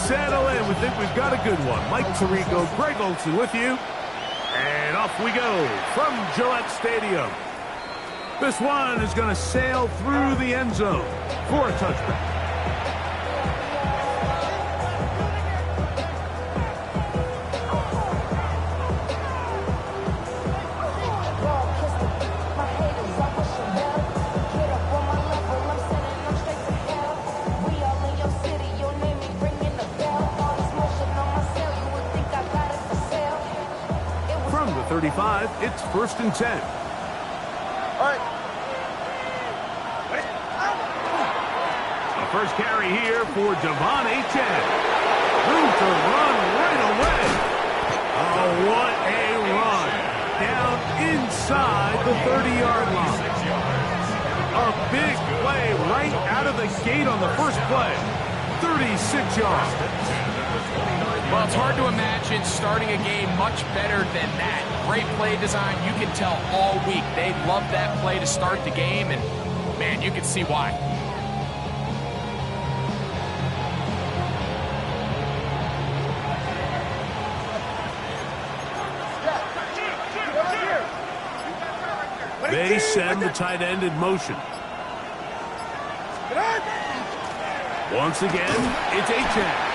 Settle in. We think we've got a good one. Mike Tirico, Greg Olsen with you. And off we go from Gillette Stadium. This one is going to sail through the end zone for a touchback. From the 35, it's 1st and 10. First carry here for Devon Achane. Room to run right away. Oh, what a run. Down inside the 30-yard line. A big play right out of the gate on the first play. 36 yards. Well, it's hard to imagine starting a game much better than that. Great play design. You can tell all week they loved that play to start the game, and, man, you can see why. They send the tight end in motion. Once again, it's Achane.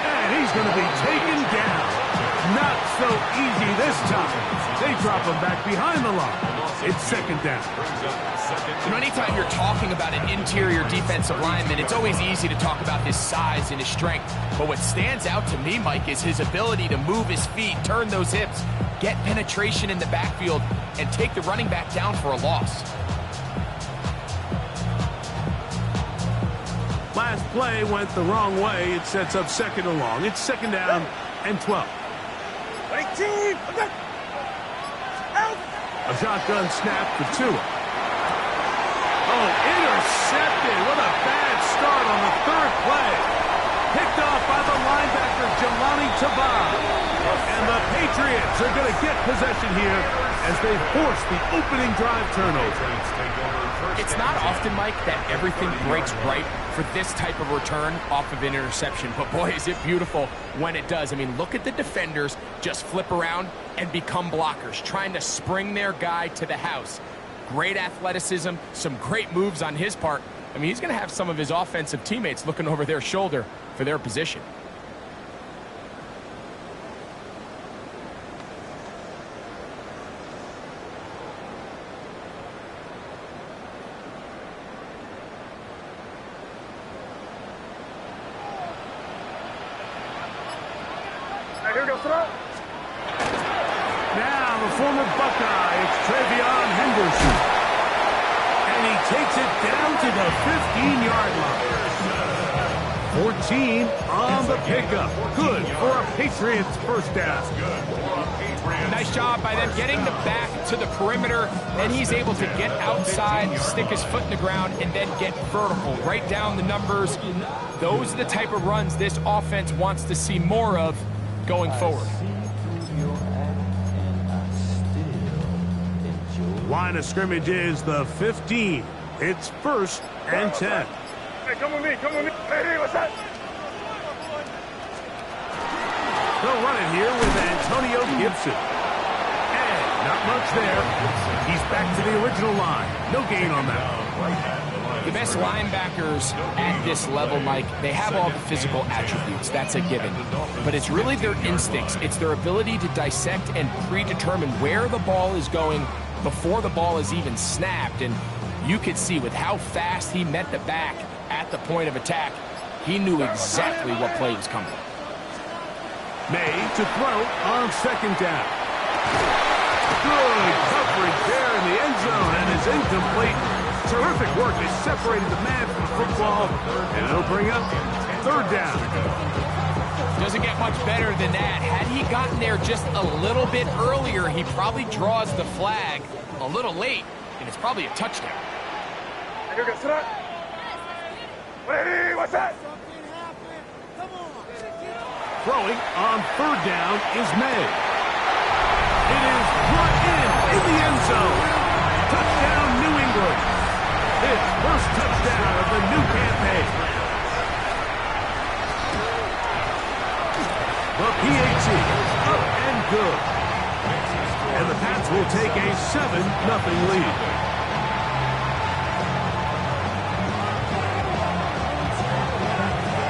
And he's going to be taken down. Not so easy this time. They drop him back behind the line. It's 2nd down. You know, anytime you're talking about an interior defensive lineman, it's always easy to talk about his size and his strength. But what stands out to me, Mike, is his ability to move his feet, turn those hips, get penetration in the backfield, and take the running back down for a loss. Last play went the wrong way. It sets up 2nd and long. It's 2nd down and 12. A shotgun snap for Tua. Oh, intercepted. What a bad start on the 3rd play. Picked off by the linebacker, Jelani Tabah. And the Patriots are going to get possession here as they force the opening drive turnover. It's not often, Mike, that everything breaks right for this type of return off of an interception. But, boy, is it beautiful when it does. I mean, look at the defenders just flip around and become blockers, trying to spring their guy to the house. Great athleticism, some great moves on his part. I mean, he's going to have some of his offensive teammates looking over their shoulder for their position. Now the former Buckeye, it's Travion Henderson. And he takes it down to the 15-yard line. 14 on the pickup. Good for a Patriots first down. Nice job by them getting the back to the perimeter. Then he's able to get outside, stick his foot in the ground, and then get vertical. Right down the numbers. Those are the type of runs this offense wants to see more of going forward. Line of scrimmage is the 15. It's 1st and 10. Hey, come with me, come with me. Hey, what's that? They'll run it here with Antonio Gibson. And not much there. He's back to the original line. No gain on that. The best linebackers at this level, Mike, they have all the physical attributes. That's a given. But it's really their instincts. It's their ability to dissect and predetermine where the ball is going before the ball is even snapped. And you could see with how fast he met the back at the point of attack, he knew exactly what play was coming. May to throw on 2nd down. Good coverage there in the end zone, and is incomplete. Terrific work. They separated the man from the football, and it'll bring up 3rd down. Doesn't get much better than that. Had he gotten there just a little bit earlier, he probably draws the flag a little late, and it's probably a touchdown. Hey, what's that? Throwing on 3rd down is May. It is brought in the end zone. Touchdown, New England. good. And the Pats will take a 7-0 lead.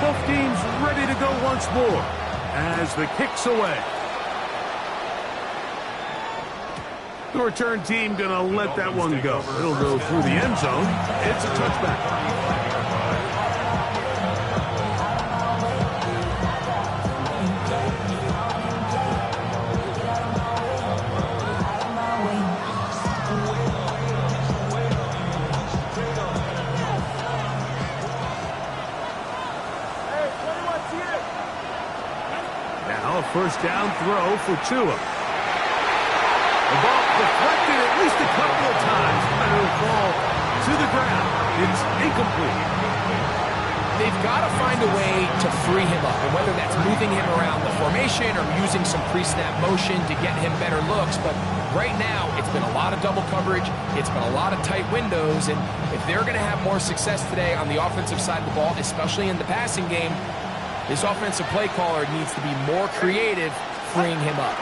Both teams ready to go once more as the kick's away. The return team going to let that one go. It'll go through the end zone. It's a touchback. Now a first down throw for Tua. The ball deflected at least a couple of times, but it'll fall to the ground. It's incomplete. They've got to find a way to free him up, and whether that's moving him around the formation or using some pre-snap motion to get him better looks. But right now, it's been a lot of double coverage. It's been a lot of tight windows, and if they're going to have more success today on the offensive side of the ball, especially in the passing game, this offensive play caller needs to be more creative freeing him up.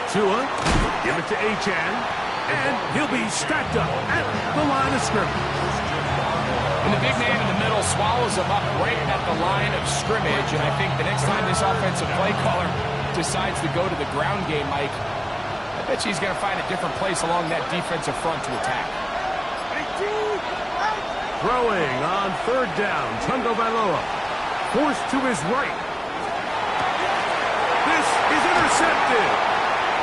Tua, give it to Achane, and he'll be stacked up at the line of scrimmage. And the big man in the middle swallows him up right at the line of scrimmage, and I think the next time this offensive play caller decides to go to the ground game, Mike, I bet you he's going to find a different place along that defensive front to attack. Throwing on third down, Tungo Bailoa, forced to his right. This is intercepted.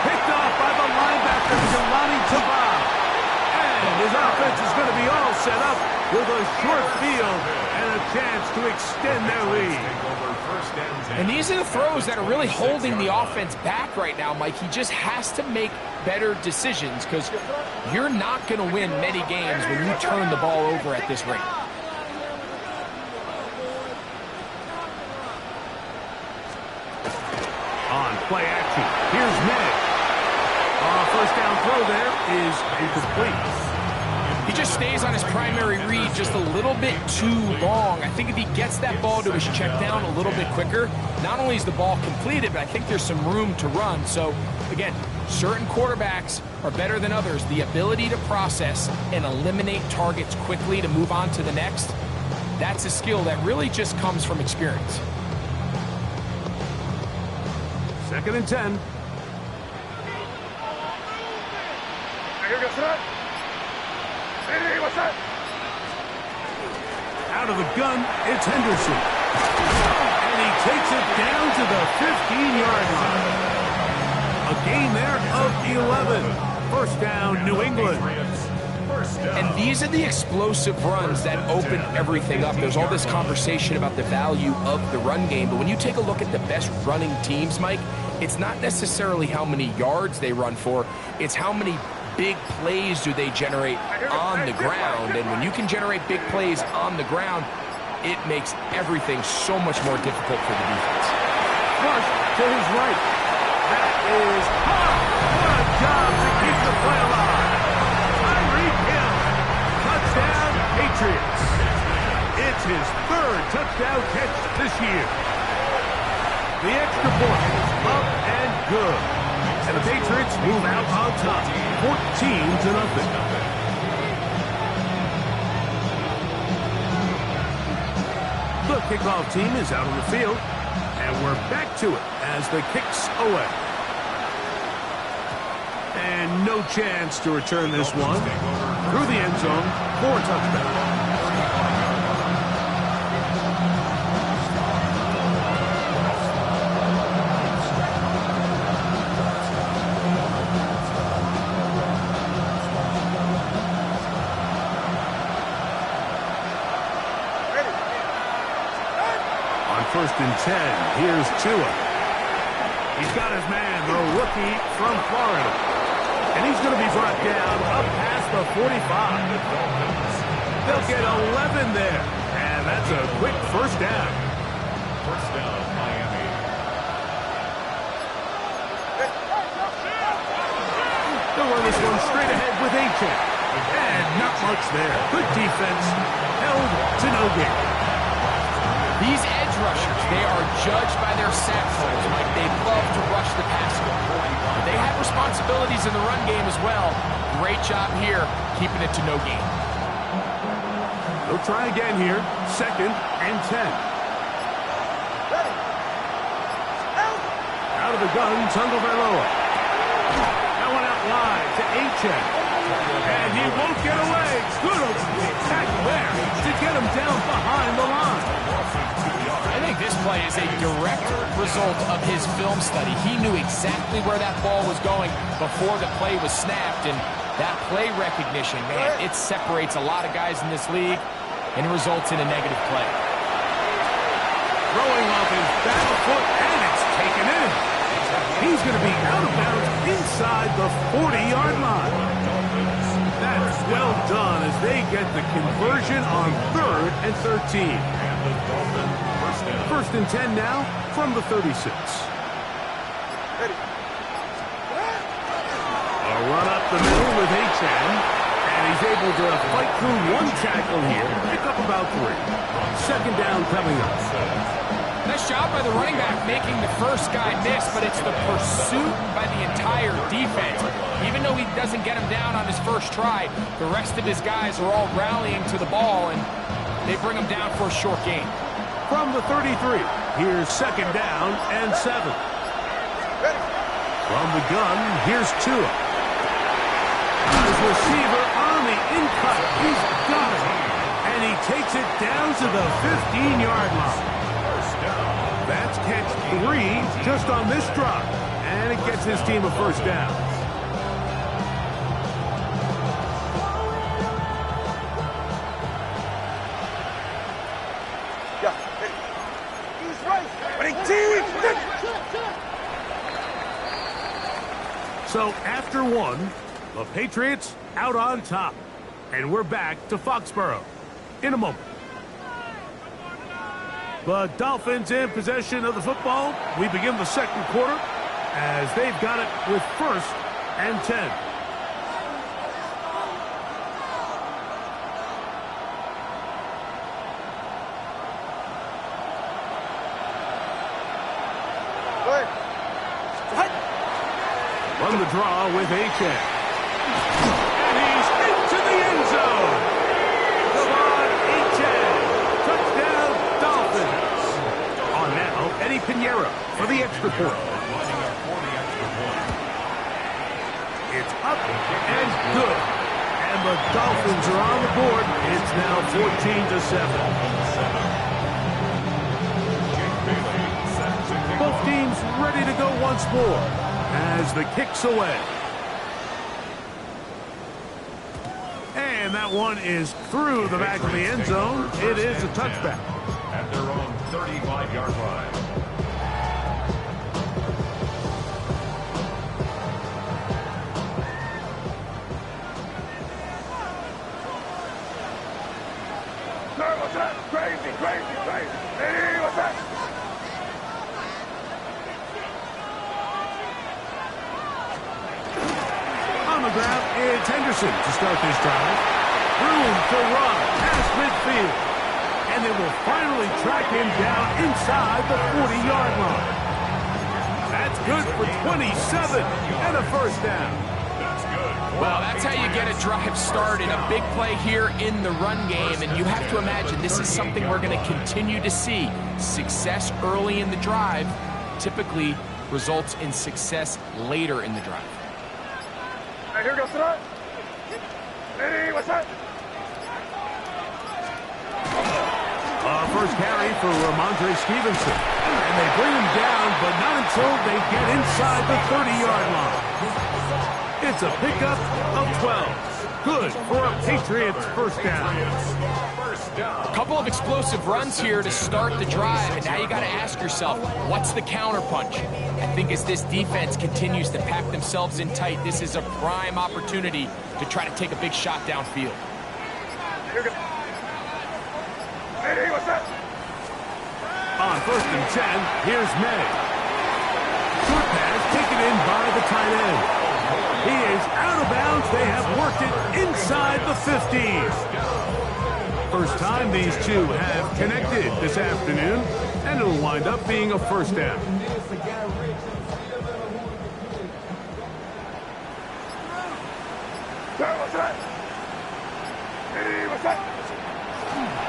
Picked off by the linebacker, Jelani Tavai. And his offense is going to be all set up with a short field and a chance to extend their lead. And these are the throws that are really holding the offense back right now, Mike. He just has to make better decisions because you're not going to win many games when you turn the ball over at this rate. On play action, here's Meg. First down throw there is incomplete. He just stays on his primary read just a little bit too long. I think if he gets that ball to his check down a little bit quicker, not only is the ball completed, but I think there's some room to run. So, again, certain quarterbacks are better than others. The ability to process and eliminate targets quickly to move on to the next, that's a skill that really just comes from experience. 2nd and 10. Out of the gun, it's Henderson. And he takes it down to the 15-yard line. A gain there of 11. First down, New England. And these are the explosive runs that open everything up. There's all this conversation about the value of the run game, but when you take a look at the best running teams, Mike, it's not necessarily how many yards they run for, it's how many big plays do they generate on the ground. And when you can generate big plays on the ground, it makes everything so much more difficult for the defense. Flush to his right. That is hot. What a job to keep the play alive. Tyreek Hill. Touchdown, Patriots. It's his 3rd touchdown catch this year. The extra point is up and good. And the Patriots move out on top, 14-0. The kickoff team is out on the field, and we're back to it as the kick's away. And no chance to return this one through the end zone for a touchdown. First and 10. Here's Tua. He's got his man, the rookie from Florida. And he's going to be brought down up past the 45. They'll get 11 there. And that's a quick first down. First down, Miami. They'll run this one straight ahead with Achane. And not much there. Good defense. Held to no gain. These edge rushers, they are judged by their sack totals. Like, they love to rush the passer. They have responsibilities in the run game as well. Great job here, keeping it to no gain. They'll try again here. 2nd and 10. Out of the gun, Tagovailoa. That one out wide to Achane. And he won't get away. Good opening tackle there to get him down behind the line. I think this play is a direct result of his film study. He knew exactly where that ball was going before the play was snapped, and that play recognition, man, it separates a lot of guys in this league, and it results in a negative play. Throwing off his back foot, and it's taken in. He's going to be out of bounds inside the 40-yard line. That's well done as they get the conversion on 3rd and 13. 1st and 10 now from the 36. A run up the middle with Achane, and he's able to fight through one tackle here, pick up about 3. 2nd down coming up. Nice job by the running back making the first guy miss, but it's the pursuit by the entire defense. Even though he doesn't get him down on his first try, the rest of his guys are all rallying to the ball, and they bring him down for a short gain. From the 33, here's 2nd down and 7. From the gun, here's Tua. His receiver on the in-cut. He's got it. And he takes it down to the 15-yard line. That's catch 3 just on this drop. And it gets his team a 1st down. So after 1, the Patriots out on top. And we're back to Foxborough in a moment. The Dolphins in possession of the football. We begin the 2nd quarter as they've got it with 1st and 10. Run the draw with Achane. And he's into the end zone. Touchdown, Dolphins. On now, Eddie Pinheiro for the extra point. It's up and good. And the Dolphins are on the board. It's now 14-7. Both teams ready to go once more as the kick's away. And that one is through the back of the end zone. It is a touchback. At their own 35-yard line. Sir, what's that? Crazy, crazy, crazy. Hey, what's that? On the ground, it's Henderson to start this drive. Room to run past midfield. And they will finally track him down inside the 40-yard line. That's good for 27 and a 1st down. That's good. Well, that's how you get a drive started. A big play here in the run game, and you have to imagine this is something we're going to continue to see. Success early in the drive typically results in success later in the drive. Hey, here goes tonight. Hey, what's that? First carry for Ramondre Stevenson. And they bring him down, but not until they get inside the 30-yard line. It's a pickup of 12. Good for a Patriots 1st down. A couple of explosive runs here to start the drive, and now you got to ask yourself, what's the counterpunch? I think as this defense continues to pack themselves in tight, this is a prime opportunity to try to take a big shot downfield. Here goes. Hey, what's that? On 1st and 10, here's May. Short pass taken in by the tight end. He is out of bounds. They have worked it inside the 15. First time these two have connected this afternoon, and it'll wind up being a first down.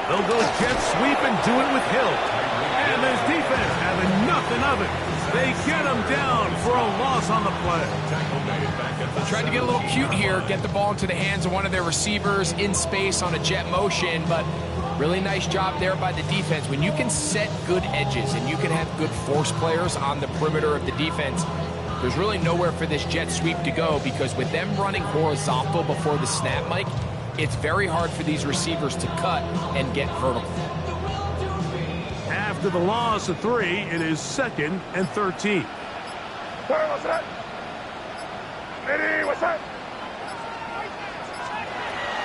They'll go jet sweep and do it with Hill. And this defense having nothing of it. They get him down for a loss on the play. Tried to get a little cute here, get the ball into the hands of one of their receivers in space on a jet motion, but really nice job there by the defense. When you can set good edges and you can have good force players on the perimeter of the defense, there's really nowhere for this jet sweep to go, because with them running horizontal before the snap, Mike, it's very hard for these receivers to cut and get vertical. After the loss of 3, it is 2nd and 13.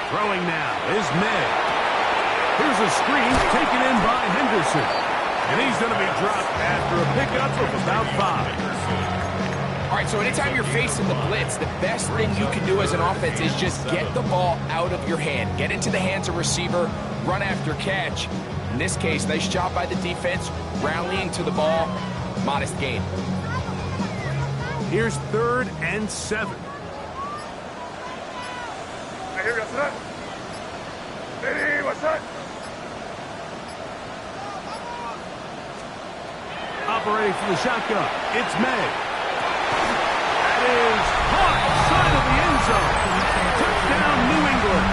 Throwing now is May. Here's a screen taken in by Henderson. And he's going to be dropped after a pickup of about 5. All right, so anytime you're facing the blitz, the best thing you can do as an offense is just get the ball out of your hand. Get into the hands of receiver, run after catch. In this case, nice job by the defense, rallying to the ball, modest gain. Here's 3rd and 7. Here goes that. Ready, what's that? Operating from the shotgun, it's May. That is high side of the end zone. Touchdown, New England.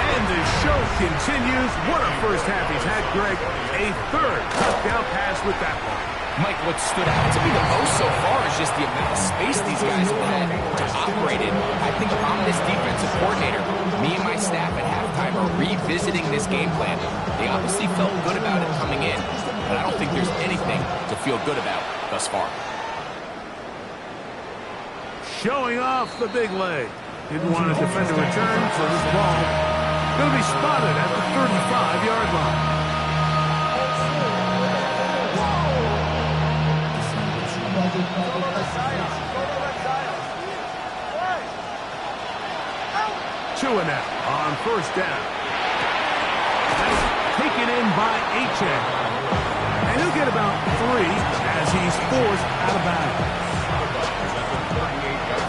And the show continues. What a first half he's had, Greg. A 3rd touchdown pass with that one. Mike, what stood out to me the most so far is just the amount of space these guys have had to operate in. I think if I'm this defensive coordinator, me and my staff at halftime are revisiting this game plan. They obviously felt good about it coming in, but I don't think there's anything to feel good about thus far. Showing off the big leg. Didn't want to defend a return, so this ball going to be spotted at the 35-yard line. Tua now on first down. That's taken in by H.A. And he'll get about 3 as he's forced out of bounds.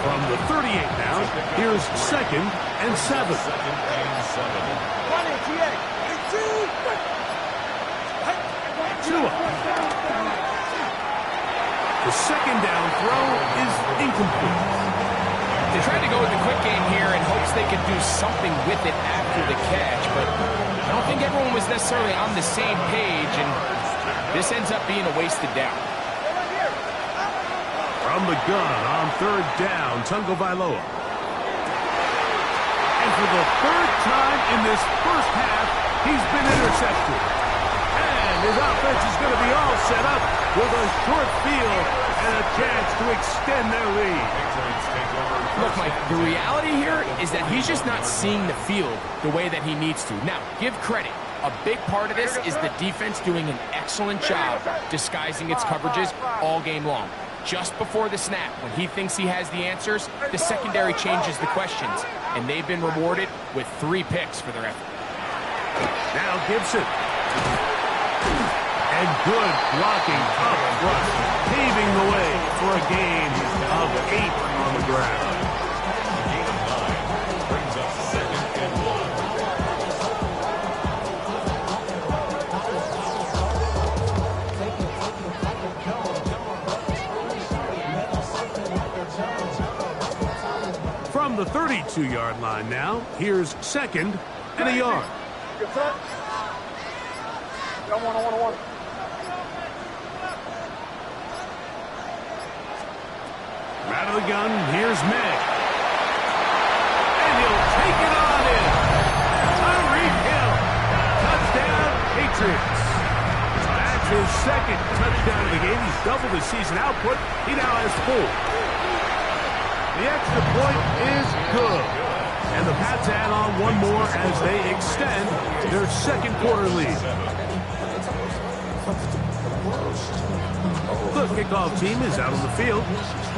From the 38 now, here's 2nd and 7. Tua. The 2nd down throw is incomplete. They tried to go with the quick game here in hopes they could do something with it after the catch, but I don't think everyone was necessarily on the same page, and this ends up being a wasted down. From the gun on 3rd down, Tungo Vailoa. And for the 3rd time in this first half, he's been intercepted. And his offense is going to be all set up with a short field and a chance to extend their lead. Look, Mike, the reality here is that he's just not seeing the field the way that he needs to. Now, give credit. A big part of this is the defense doing an excellent job disguising its coverages all game long. Just before the snap, when he thinks he has the answers, the secondary changes the questions, and they've been rewarded with 3 picks for their effort. Now Gibson. And good blocking up front, paving the way for a gain of 8 on the ground. Brings up 2nd and 1. From the 32-yard line now, here's 2nd and a yard. One. Out of the gun, here's May. And he'll take it on in. Tyreek Hill. Touchdown, Patriots. That's his 2nd touchdown of the game. He's doubled his season output. He now has 4. The extra point is good. And the Pats add on 1 more as they extend their 2nd quarter lead. The kickoff team is out on the field,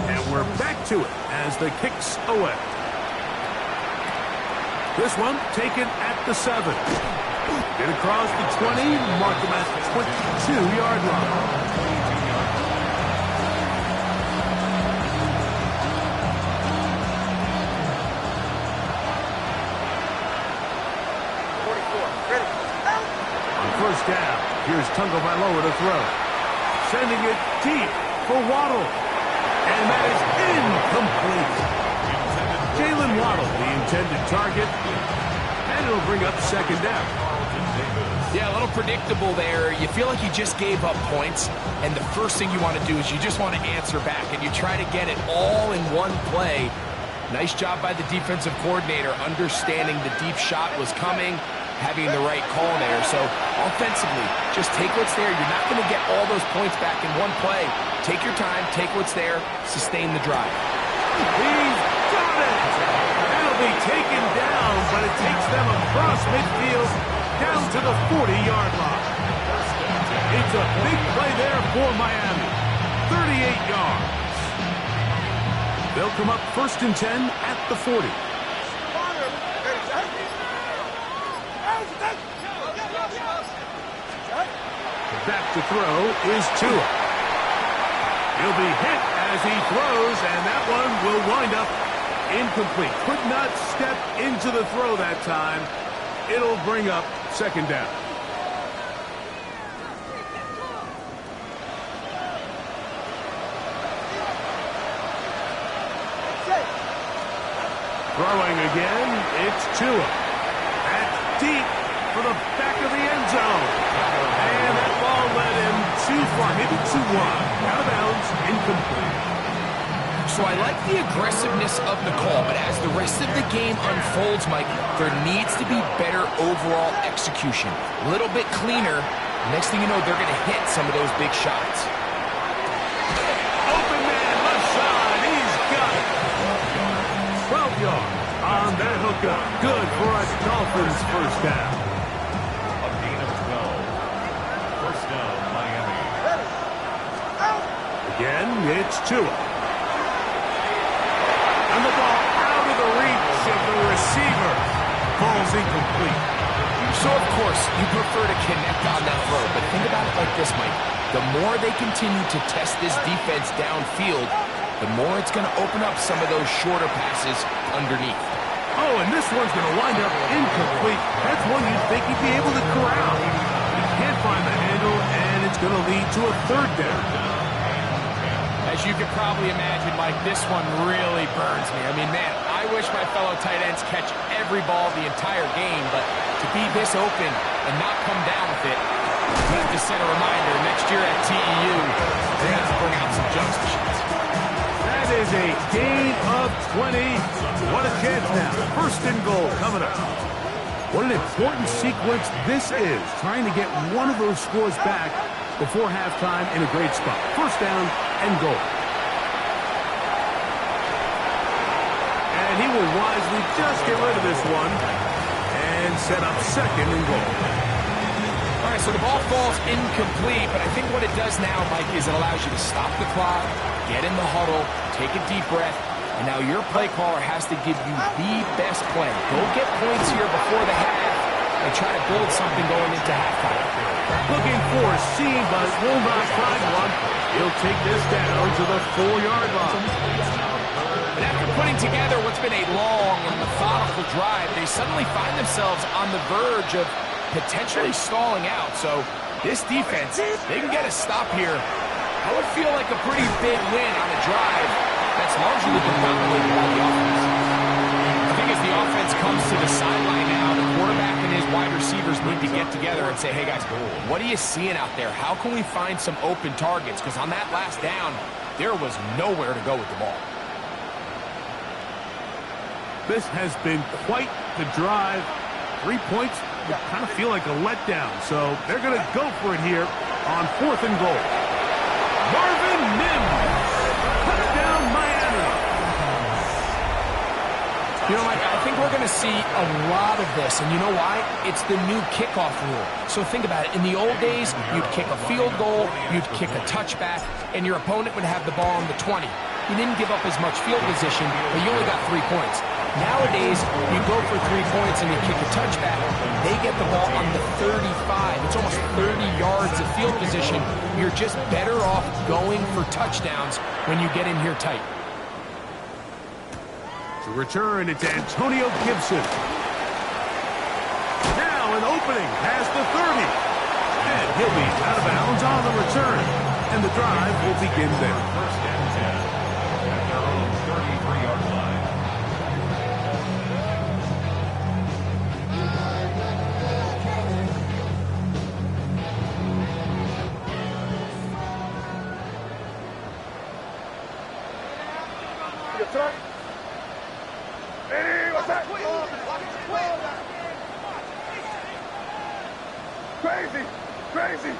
and we're back to it as the kick's away. This one taken at the 7. Get across the 20, mark them at the 22-yard line. First down. Here's Tagovailoa to throw. Sending it deep for Waddle. And that is incomplete. Jalen Waddle, the intended target. And it'll bring up second down. Yeah, a little predictable there. You feel like you just gave up points, and the first thing you want to do is you just want to answer back, and you try to get it all in one play. Nice job by the defensive coordinator, understanding the deep shot was coming, having the right call there. So offensively, just take what's there. You're not going to get all those points back in one play. Take your time, take what's there, sustain the drive. He's got it! That'll be taken down, but it takes them across midfield down to the 40-yard line. It's a big play there for Miami. 38 yards. They'll come up 1st and 10 at the 40. Back to throw is Tua. He'll be hit as he throws, and that one will wind up incomplete. Could not step into the throw that time. It'll bring up second down. Throwing again, it's Tua. That's deep for the back of the end zone. And that ball led him too far, maybe too wide. Out of bounds, incomplete. So I like the aggressiveness of the call, but as the rest of the game unfolds, Mike, there needs to be better overall execution. A little bit cleaner. Next thing you know, they're going to hit some of those big shots. Open man, left side, he's got it. 12 yards on that hookup. Good for a Dolphins first down. A gain of 12. First down, Miami. Again, it's Tua. And the ball out of the reach of the receiver. Ball's incomplete. So, of course, you prefer to connect on that throw, but think about it like this, Mike. The more they continue to test this defense downfield, the more it's going to open up some of those shorter passes underneath. Oh, and this one's going to wind up incomplete. That's one you'd think he'd be able to corral. He can't find the handle, and it's going to lead to a third down. As you can probably imagine, Mike, this one really burns me. I mean, man, I wish my fellow tight ends catch every ball the entire game, but to be this open and not come down with it, we have to set a reminder. Next year at TEU, they have to bring out some jump shots. That is a gain of 20. What a chance now. 1st and goal coming up. What an important sequence this is, trying to get one of those scores back before halftime in a great spot. 1st down and goal. And he will wisely just get rid of this one and set up 2nd and goal. All right, so the ball falls incomplete, but I think what it does now, Mike, is it allows you to stop the clock, get in the huddle, take a deep breath, and now your play caller has to give you the best play. Go get points here before the half and try to build something going into halftime. Looking for a seam, but will not find one. He'll take this down to the 4-yard line. And after putting together what's been a long and methodical drive, they suddenly find themselves on the verge of potentially stalling out. So this defense, they can get a stop here. I would feel like a pretty big win on a drive that's largely been dominated by the offense. I think as the offense comes to the sideline now, the quarterback and his wide receivers need to get together and say, hey guys, what are you seeing out there? How can we find some open targets? Because on that last down, there was nowhere to go with the ball. This has been quite the drive. 3 points would kind of feel like a letdown. So they're going to go for it here on 4th and goal. Marvin Mims. Touchdown, Miami. You know, Mike, I think we're going to see a lot of this, and you know why? It's the new kickoff rule. So think about it. In the old days, you'd kick a field goal, you'd kick a touchback, and your opponent would have the ball on the 20. You didn't give up as much field position, but you only got 3 points. Nowadays, you go for 3 points and you kick a touchback. They get the ball on the 35. It's almost 30 yards of field position. You're just better off going for touchdowns when you get in here tight. To return, it's Antonio Gibson. Now an opening past the 30. And he'll be out of bounds on the return. And the drive will begin there. First and 10 at their own 33-yard line. Good start. Hey, what's that? Crazy, crazy,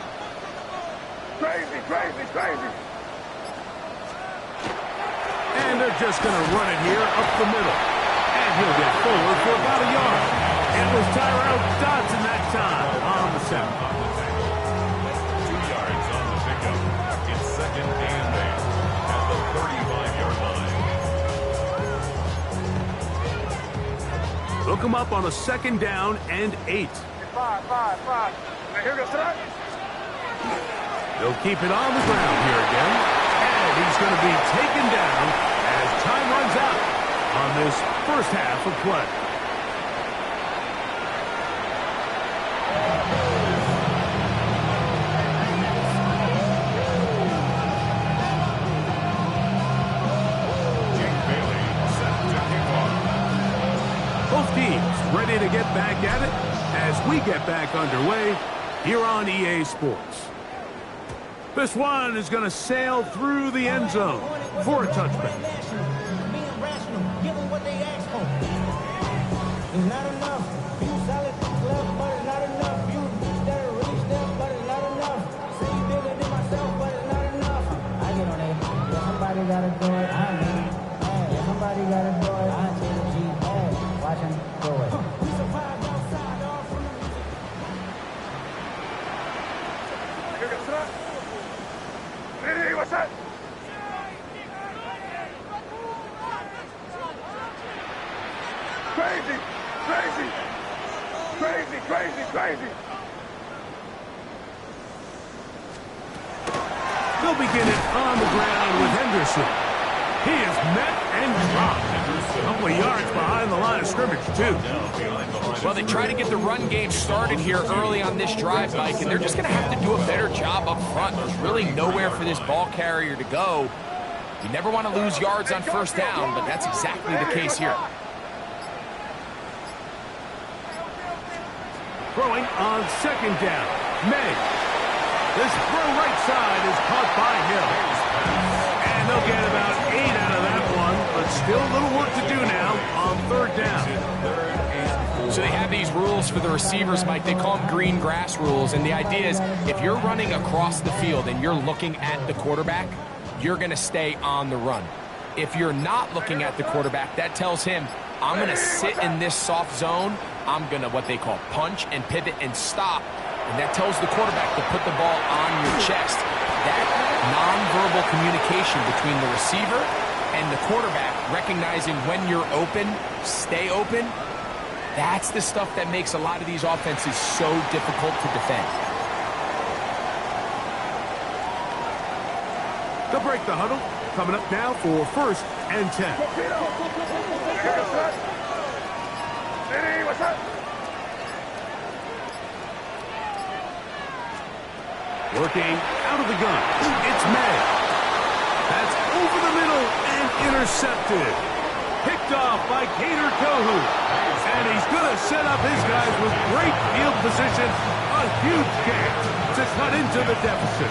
crazy, crazy, crazy. And they're just going to run it here up the middle. And he'll get forward for about a yard. It was Tyrell Dodson that time on the 7. 2 yards on the pickup. It's second and 8 at the 35-yard line. Hook him up on a 2nd down and 8. 5. Now here goes tonight. They'll keep it on the ground here again. And he's going to be taken down as time runs out on this first half of play. Jake Bailey set to kick off. Both teams ready to get back at it as we get back underway here on EA Sports. This one is going to sail through the end zone for a touchback. Being rational, give them what they ask for. It's not enough. You solid, left, but it's not enough. You better really step, but it's not enough. Say you bigger than myself, but it's not enough. I get on it. Yeah, somebody gotta do it. I mean, yeah, somebody gotta do it. I take the G. Watch him do it. We survived outside all from the Here goes tonight. Hey, what's that? Crazy, crazy, crazy, crazy, crazy. They'll begin it on the ground with Henderson. He is met and dropped. A couple of yards behind the line of scrimmage, too. Well, they try to get the run game started here early on this drive, Mike, and they're just going to have to do a better job up front. There's really nowhere for this ball carrier to go. You never want to lose yards on first down, but that's exactly the case here. Throwing on 2nd down. May. This throw right side is caught by Hill. And they'll get about 8 out of that one, but still a little work to do now on 3rd down. So they have these rules for the receivers, Mike. They call them green grass rules, and the idea is if you're running across the field and you're looking at the quarterback, you're going to stay on the run. If you're not looking at the quarterback, that tells him, I'm going to sit in this soft zone. I'm going to what they call punch and pivot and stop. And that tells the quarterback to put the ball on your chest. That nonverbal communication between the receiver and the quarterback, recognizing when you're open, stay open, that's the stuff that makes a lot of these offenses so difficult to defend. They'll break the huddle. Coming up now for 1st and 10. Here goes tonight. Hey, what's that? Working out of the gun. It's May. That's over the middle and intercepted. Picked off by Gator Kohu. And he's going to set up his guys with great field position. A huge gain to cut into the deficit.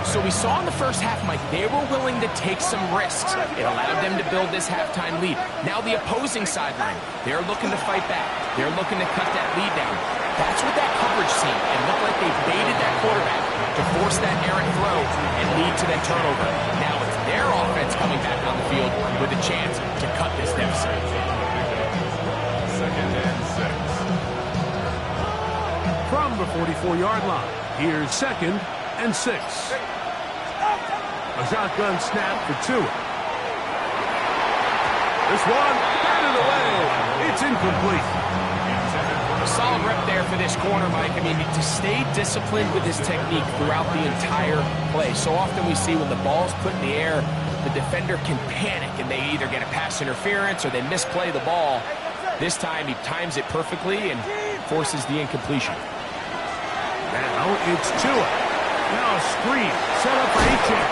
So we saw in the first half, Mike, they were willing to take some risks. It allowed them to build this halftime lead. Now the opposing sideline, they're looking to fight back. They're looking to cut that lead down. That's what that coverage seemed. It looked like they baited that quarterback to force that errant throw and lead to that turnover. Now it's their offense coming back on the field with a chance to cut this deficit. 2nd and 6. From the 44-yard line, here's 2nd and 6. A shotgun snap for Tua. This one, batted away. It's incomplete. A solid rep there for this corner, Mike. I mean, to stay disciplined with his technique throughout the entire play. So often we see when the ball's put in the air, the defender can panic and they either get a pass interference or they misplay the ball. This time he times it perfectly and forces the incompletion. Now it's Tua. Now a screen set up for H.M.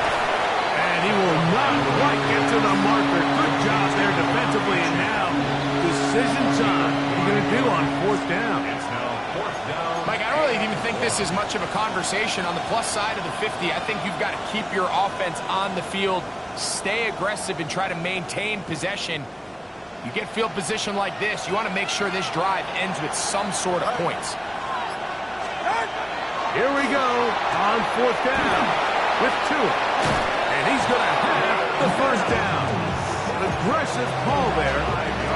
And he will not quite get to the marker. Good job there defensively. And now decision time. What are you going to do on 4th down? It's now 4th down. Mike, I don't really even think this is much of a conversation. On the plus side of the 50, I think you've got to keep your offense on the field, stay aggressive, and try to maintain possession. You get field position like this, you want to make sure this drive ends with some sort of points. Here we go on 4th down with Tua. And he's going to have the 1st down. An aggressive call there.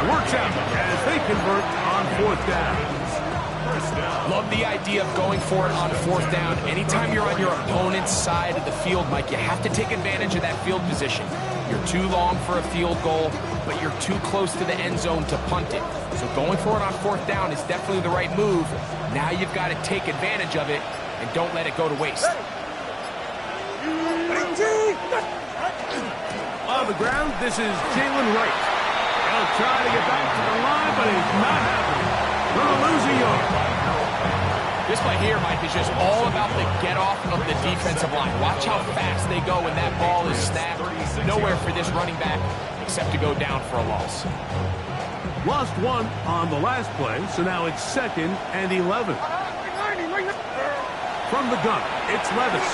Works out as they convert on 4th down. Love the idea of going for it on 4th down. Anytime you're on your opponent's side of the field, Mike, you have to take advantage of that field position. You're too long for a field goal, but you're too close to the end zone to punt it. So going for it on 4th down is definitely the right move. Now you've got to take advantage of it and don't let it go to waste. On the ground, this is Jalen Wright. He'll try to get back to the line, but he's not happening. Going to lose a yard. This play here, Mike, is just all about the get-off of the defensive line. Watch how fast they go when that ball is snapped. Nowhere for this running back except to go down for a loss. Lost 1 on the last play, so now it's 2nd and 11. From the gun, it's Levis.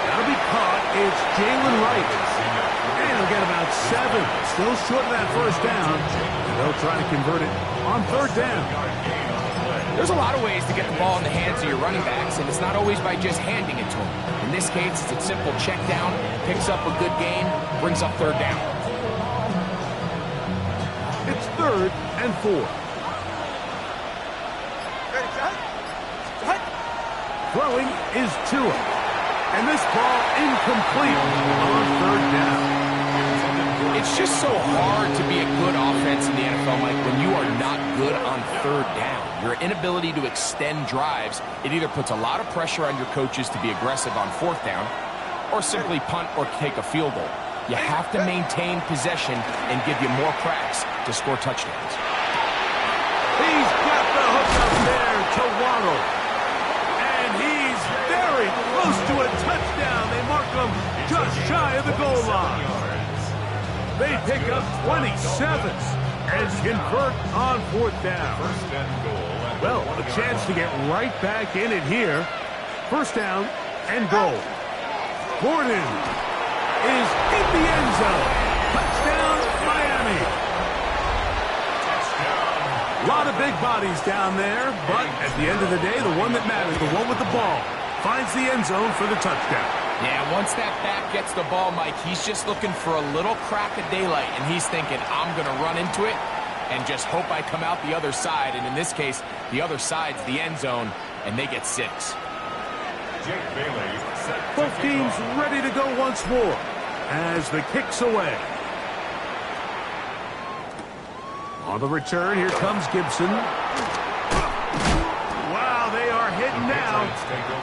That'll be caught. It's Jalen Wright. And he'll get about 7. Still short of that 1st down. And they'll try to convert it on 3rd down. There's a lot of ways to get the ball in the hands of your running backs, and it's not always by just handing it to them. In this case, it's a simple check down, picks up a good gain, brings up 3rd down. It's 3rd and 4. Throwing is Tua. And this ball incomplete on 3rd down. It's just so hard to be a good offense in the NFL, Mike, when you are not good on 3rd down. Your inability to extend drives, it either puts a lot of pressure on your coaches to be aggressive on 4th down or simply punt or take a field goal. You have to maintain possession and give you more cracks to score touchdowns. He's got the hook up there to Waddle. And he's very close to a touchdown. They mark him just shy of the goal line. They pick up 27 and convert on 4th down. 1st and goal. Well, a chance to get right back in it here. 1st down and goal. Gordon is in the end zone. Touchdown, Miami. A lot of big bodies down there, but at the end of the day, the one that matters, the one with the ball, finds the end zone for the touchdown. Yeah, once that back gets the ball, Mike, he's just looking for a little crack of daylight, and he's thinking, I'm going to run into it and just hope I come out the other side. And in this case, the other side's the end zone, and they get 6. Jake Bailey set to Both kick teams off. ready to go once more as the kick's away. On the return, here comes Gibson. Wow, they are hitting now.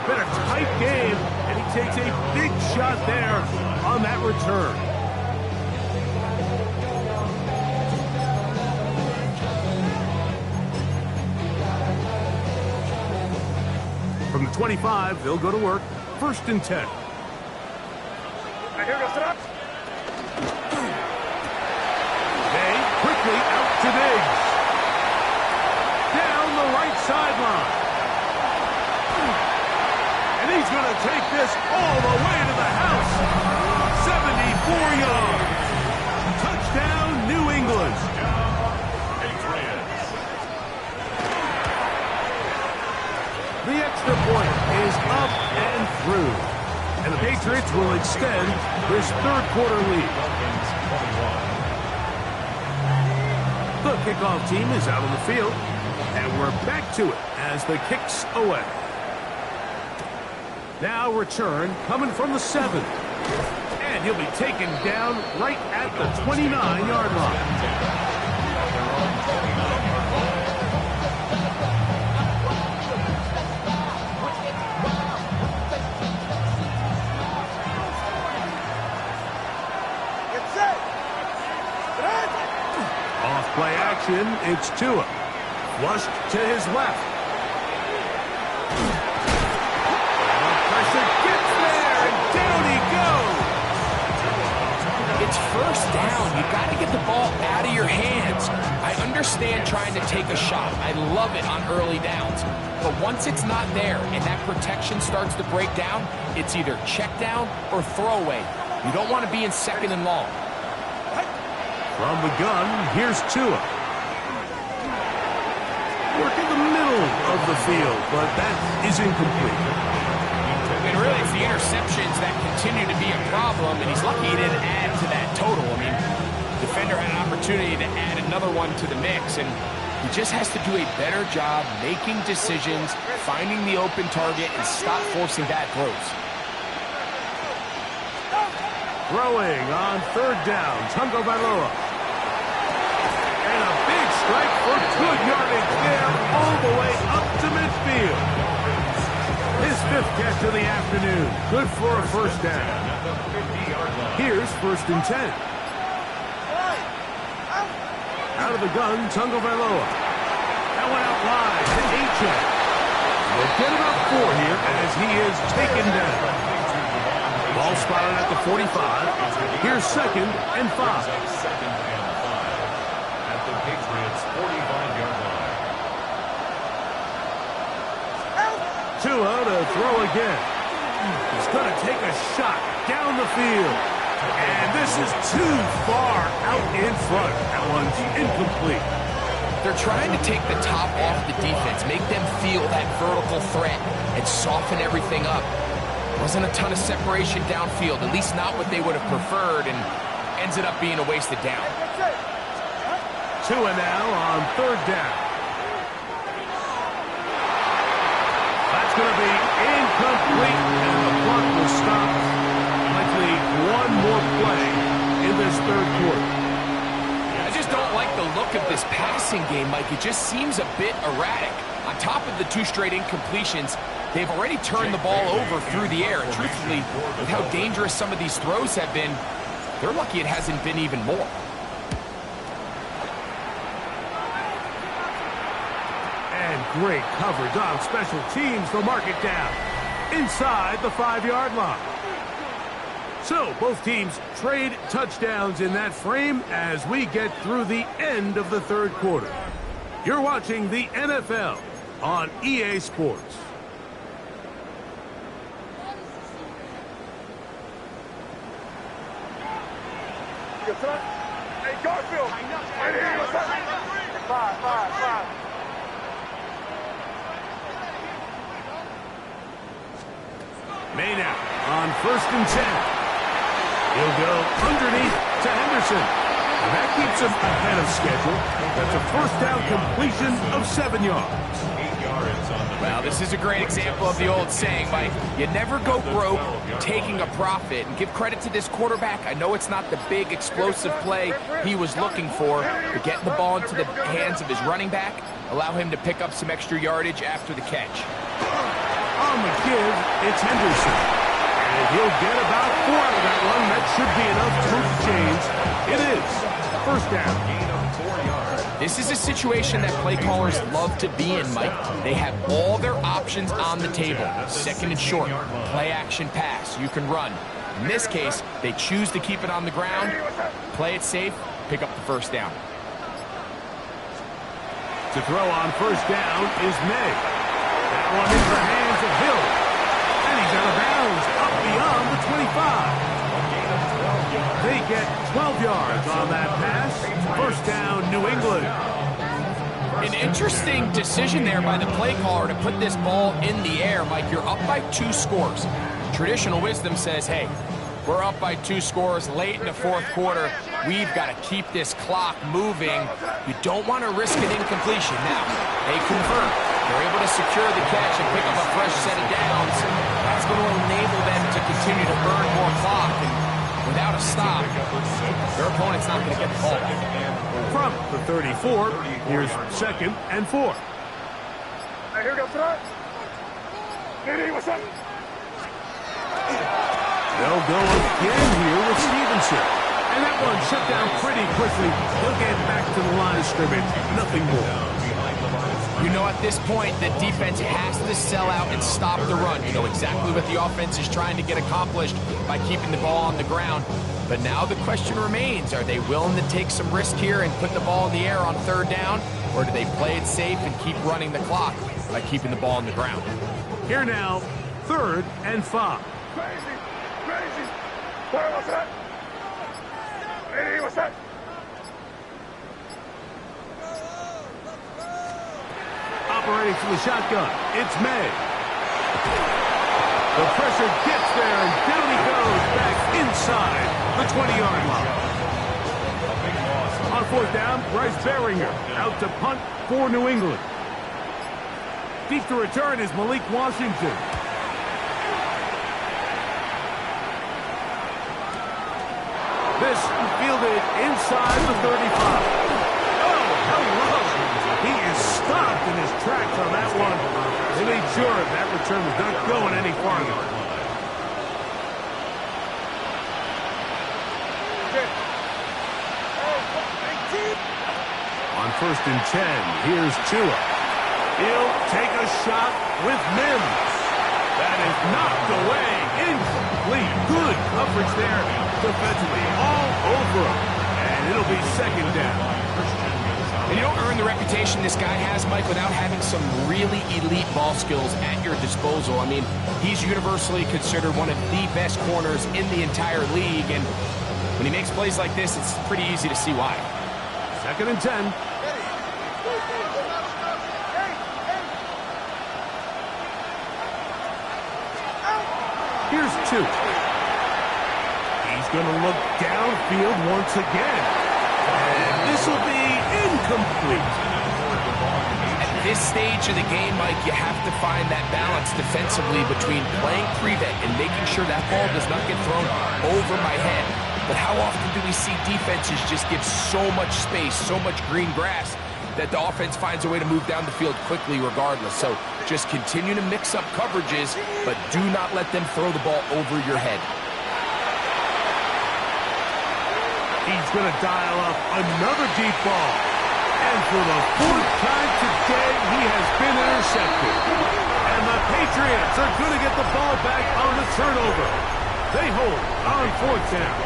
Been a tight game, and he takes a big shot there on that return. From the 25, they'll go to work. 1st and 10. Here goes it. They quickly out to Diggs. Down the right sideline. And he's going to take this all the way to the house. 74 yards. Touchdown, New England. Patriots. The extra point is up and through. And the Patriots will extend this 3rd quarter lead. Dolphins 21. The kickoff team is out on the field. And we're back to it as the kick's away. Now return coming from the 7. And And he'll be taken down right at the 29-yard line. Off play action, it's Tua. Flushed to his left. Pressure gets there, and down he goes. It's first down. You got to get the ball out of your hands. I understand trying to take a shot. I love it on early downs. But once it's not there and that protection starts to break down, it's either check down or throwaway. You don't want to be in second and long. From the gun, here's Tua. Work in the middle of the field, but that is incomplete. And really, it's the interceptions that continue to be a problem, and he's lucky he didn't add to that total. I mean, the defender had an opportunity to add another one to the mix, and he just has to do a better job making decisions, finding the open target, and stop forcing bad throws. Throwing on third down, Tungo Bailoa. And a big strike for good yardage there, all the way up to midfield. His fifth catch of the afternoon. Good for a first down. Here's 1st and 10. Out of the gun, Tungo Bailoa. That one out wide to Achane. We'll get about 4 here as he is taken down. Ball spotted at the 45. Here's 2nd and 5. Second and 5 at the Patriots' 45-yard line. Tua to throw again. He's going to take a shot down the field. And this is too far out in front. That one's incomplete. They're trying to take the top off the defense, make them feel that vertical threat, and soften everything up. Wasn't a ton of separation downfield, at least not what they would have preferred, and ends up being a wasted down. Tua now on 3rd down. That's going to be incomplete, and the clock will stop. Likely one more play in this 3rd quarter. I just don't like the look of this passing game, Mike. It just seems a bit erratic. On top of the 2 straight incompletions, they've already turned the ball over through the air. And truthfully, with how dangerous some of these throws have been, they're lucky it hasn't been even more. And great coverage on special teams. They'll mark it down inside the 5-yard line. So both teams trade touchdowns in that frame as we get through the end of the 3rd quarter. You're watching the NFL on EA Sports. Hey, Garfield. Right here. What's up? 5. Maynard on 1st and 10. He'll go underneath to Henderson. And that keeps him ahead of schedule. That's a 1st down completion of 7 yards. 8 yards on the Well, this is a great example of the old saying, Mike. You never go broke taking a profit. And give credit to this quarterback. I know it's not the big explosive play he was looking for, but getting the ball into the hands of his running back, allow him to pick up some extra yardage after the catch. On the give, it's Henderson. And he'll get about 4 out of that one. That should be enough to move the chains. It is 1st down. gain of 4 yards. This is a situation that play callers love to be in, Mike. They have all their options on the table. 2nd and short, play action pass. You can run. In this case, they choose to keep it on the ground, play it safe, pick up the 1st down. To throw on 1st down is May. That one in the hands of Hill. And he's out of bounds up beyond the 25. They get 12 yards on that pass. 1st down, New England. An interesting decision there by the play caller to put this ball in the air. Mike, you're up by 2 scores. Traditional wisdom says, hey, we're up by 2 scores late in the 4th quarter. We've got to keep this clock moving. You don't want to risk an incompletion. Now, they convert. They're able to secure the catch and pick up a fresh set of downs. That's going to enable them to continue to burn more clock. And without a stop, their opponent's not going to get the ball back. From the 34, here's 2nd and 4. Hey, here we go, start. Hey, what's up? They'll go again here with Stevenson. And that one shut down pretty quickly. He'll get back to the line of scrimmage. Nothing more. You know, at this point, the defense has to sell out and stop the run. You know exactly what the offense is trying to get accomplished by keeping the ball on the ground. But now the question remains, are they willing to take some risk here and put the ball in the air on 3rd down? Or do they play it safe and keep running the clock by keeping the ball on the ground? Here now, 3rd and 5. Crazy. Hey, what's that? Hey, what's that? Operating from the shotgun, it's May. The pressure gets there, and down he goes back inside the 20-yard line. On 4th down, Bryce Behringer out to punt for New England. Deep to return is Malik Washington. This fielded inside the 35. Oh, hello. He is stopped in his tracks on that one. They made sure that return was not going any farther. On 1st and 10, here's Tua. He'll take a shot with Mims. That is knocked away. Incomplete. Good coverage there defensively. All over him. And it'll be 2nd down. And you don't earn the reputation this guy has, Mike, without having some really elite ball skills at your disposal. I mean, he's universally considered one of the best corners in the entire league. And when he makes plays like this, it's pretty easy to see why. 2nd and 10. Here's 2. He's going to look downfield once again. And this will be incomplete. At this stage of the game, Mike, you have to find that balance defensively between playing prevent and making sure that ball does not get thrown over my head. But how often do we see defenses just give so much space, so much green grass, that the offense finds a way to move down the field quickly regardless? So just continue to mix up coverages, but do not let them throw the ball over your head. He's going to dial up another deep ball. And for the 4th time today, he has been intercepted. And the Patriots are going to get the ball back on the turnover. They hold on 4th down.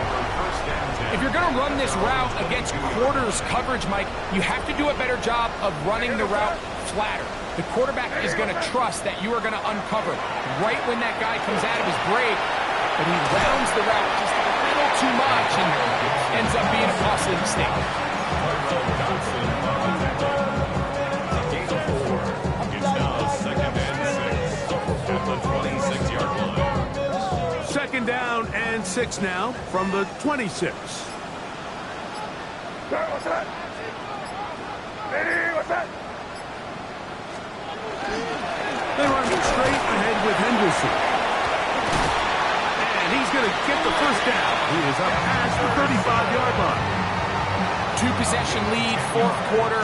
If you're going to run this route against quarters coverage, Mike, you have to do a better job of running the route flatter. The quarterback is going to trust that you are going to uncover right when that guy comes out of his break, but he rounds the route just a little too much and ends up being a costly mistake. It's now 2nd and 6 at the 26-yard line. 2nd down and 6 now from the 26. What's that? Hey, what's that? They run straight ahead with Henderson. And he's going to get the 1st down. He is up past the 35-yard line. 2-possession lead, 4th quarter.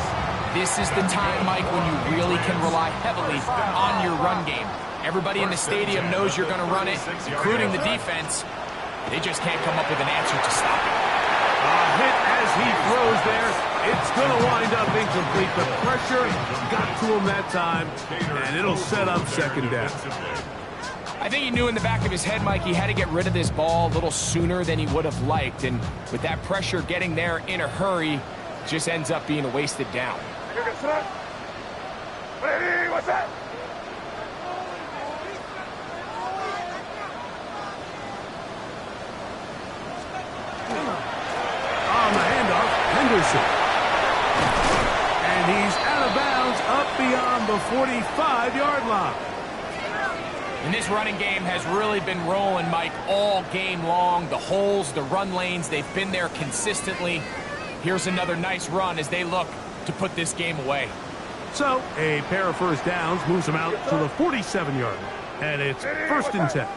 This is the time, Mike, when you really can rely heavily on your run game. Everybody in the stadium knows you're going to run it, including the defense. They just can't come up with an answer to stop it. A hit as he throws there. It's going to wind up incomplete. The pressure got to him that time, and it'll set up 2nd down. I think he knew in the back of his head, Mike, he had to get rid of this ball a little sooner than he would have liked. And with that pressure getting there in a hurry, just ends up being a wasted down. Hey, what's that? On the handoff, Henderson. And he's out of bounds up beyond the 45-yard line. And this running game has really been rolling, Mike, all game long. The holes, the run lanes, they've been there consistently. Here's another nice run as they look to put this game away. So, a pair of 1st downs moves them out to the 47-yard line. And it's 1st and 10.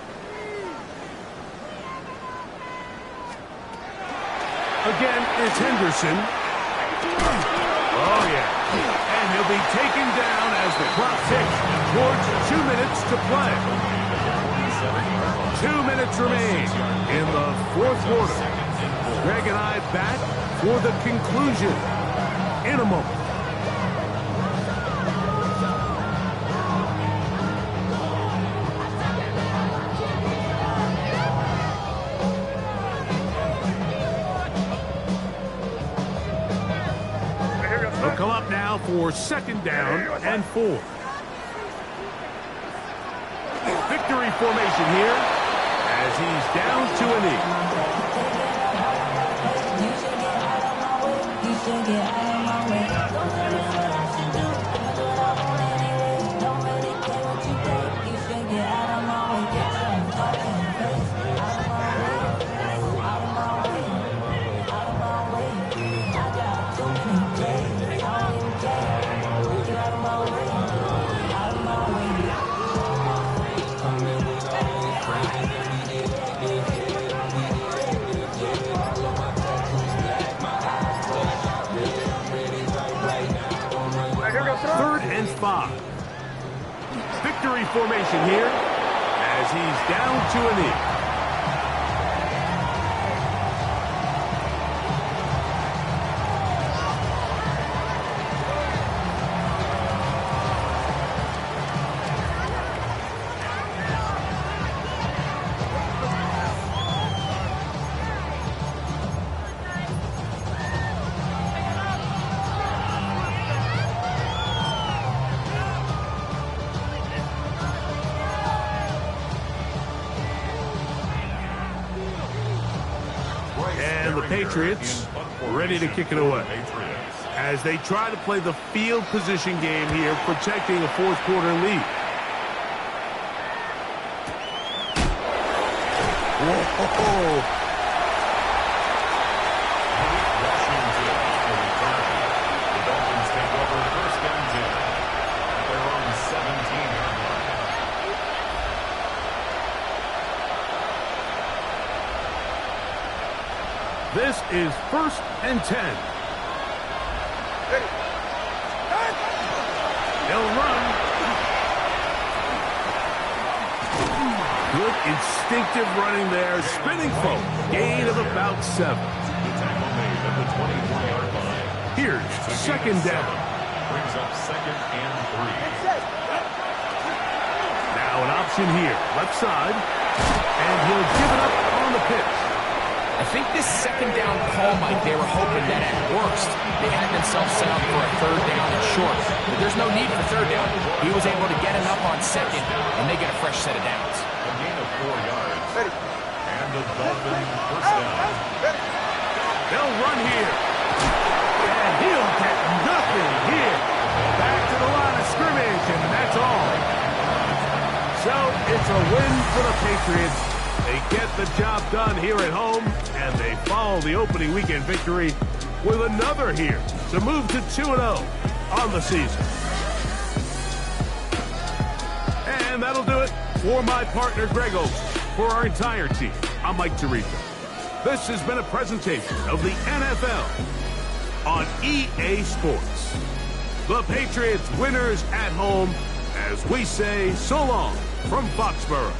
Again, it's Henderson. Oh, yeah. And he'll be taken down as the clock ticks towards 2 minutes to play. 2 minutes remain in the fourth quarter. Greg and I back for the conclusion in a moment. They'll come up now for second down and 4. Victory formation here as he's down to a knee. Third and 5. Victory formation here as he's down to a knee. And the Patriots ready to kick it away as they try to play the field position game here, protecting a fourth quarter lead. Whoa. The Dolphins take over first and 10 at their own 17-yard line. This is first and 10. They'll run. Good instinctive running there. Spinning forward. Gain of about 7. The tackle made at the 24-yard line. Here's second down. Brings up second and 3. Now an option here. Left side. And he'll give it up on the pitch. I think this second down call, Mike, they were hoping that at worst they had themselves set up for a third down and short. But there's no need for third down. He was able to get enough on second, and they get a fresh set of downs. A gain of 4 yards. And the Dolphins first down. They'll run here. And he'll get nothing here. Back to the line of scrimmage, and that's all. So it's a win for the Patriots. They get the job done here at home, and they follow the opening weekend victory with another here to move to 2-0 on the season. And that'll do it for my partner, Greg Olson. For our entire team, I'm Mike Tirico. This has been a presentation of the NFL on EA Sports. The Patriots winners at home as we say so long from Foxborough.